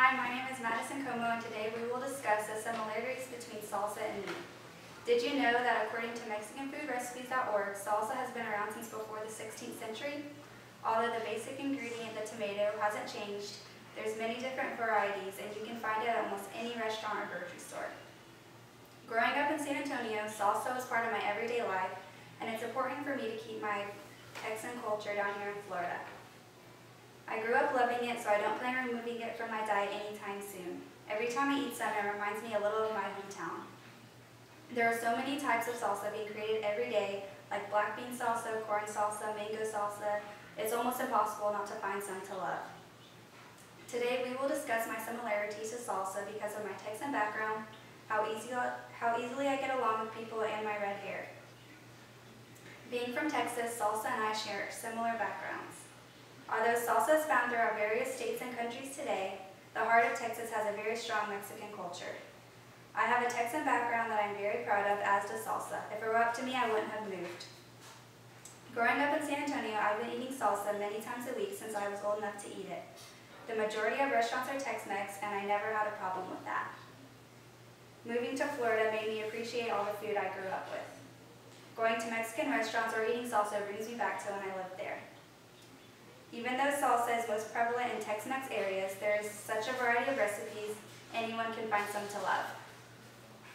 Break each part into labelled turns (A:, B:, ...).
A: Hi, my name is Madison C, and today we will discuss the similarities between salsa and meat. Did you know that according to MexicanFoodRecipes.org, salsa has been around since before the 16th century? Although the basic ingredient, the tomato, hasn't changed, there's many different varieties, and you can find it at almost any restaurant or grocery store. Growing up in San Antonio, salsa was part of my everyday life, and it's important for me to keep my Texan culture down here in Florida. I grew up loving it, so I don't plan on removing it from my diet anytime soon. Every time I eat some, it reminds me a little of my hometown. There are so many types of salsa being created every day, like black bean salsa, corn salsa, mango salsa. It's almost impossible not to find some to love. Today we will discuss my similarities to salsa because of my Texan background, how easily I get along with people, and my red hair. Being from Texas, salsa and I share similar backgrounds. Although salsa is found throughout various states and countries today, the heart of Texas has a very strong Mexican culture. I have a Texan background that I'm very proud of, as does salsa. If it were up to me, I wouldn't have moved. Growing up in San Antonio, I've been eating salsa many times a week since I was old enough to eat it. The majority of restaurants are Tex-Mex, and I never had a problem with that. Moving to Florida made me appreciate all the food I grew up with. Going to Mexican restaurants or eating salsa brings me back to when I lived there. Even though salsa is most prevalent in Tex-Mex areas, there is such a variety of recipes, anyone can find some to love.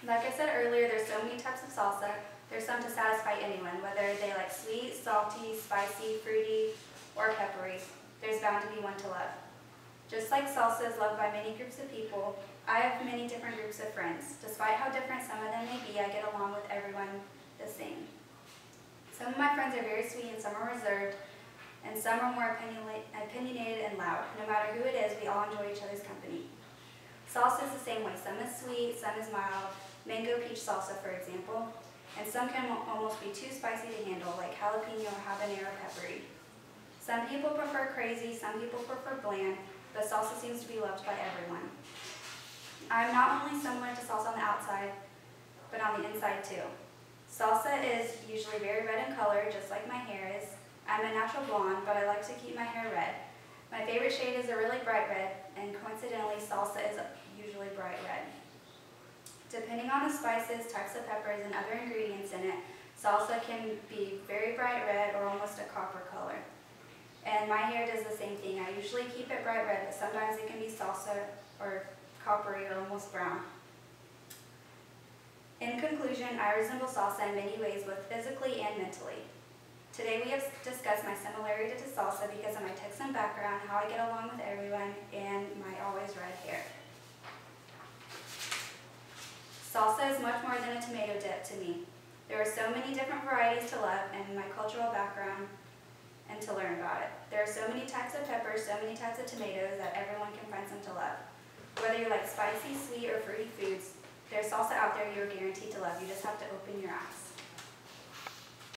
A: Like I said earlier, there's so many types of salsa, there's some to satisfy anyone, whether they like sweet, salty, spicy, fruity, or peppery. There's bound to be one to love. Just like salsa is loved by many groups of people, I have many different groups of friends. Despite how different some of them may be, I get along with everyone the same. Some of my friends are very sweet and some are reserved, and some are more opinionated and loud. No matter who it is, we all enjoy each other's company. Salsa is the same way. Some is sweet, some is mild, mango peach salsa for example, and some can almost be too spicy to handle, like jalapeno or habanero peppery. Some people prefer crazy, some people prefer bland, but salsa seems to be loved by everyone. I'm not only similar to salsa on the outside, but on the inside too. Salsa is usually very red in color, just like my hair is. I'm a natural blonde, but I like to keep my hair red. My favorite shade is a really bright red, and coincidentally, salsa is usually bright red. Depending on the spices, types of peppers, and other ingredients in it, salsa can be very bright red or almost a copper color. And my hair does the same thing. I usually keep it bright red, but sometimes it can be salsa or coppery or almost brown. In conclusion, I resemble salsa in many ways, both physically and mentally. Today we have discussed my similarity to salsa because of my Texan background, how I get along with everyone, and my always red hair. Salsa is much more than a tomato dip to me. There are so many different varieties to love and my cultural background and to learn about it. There are so many types of peppers, so many types of tomatoes that everyone can find some to love. Whether you like spicy, sweet, or fruity foods, there's salsa out there you're guaranteed to love. You just have to open your eyes.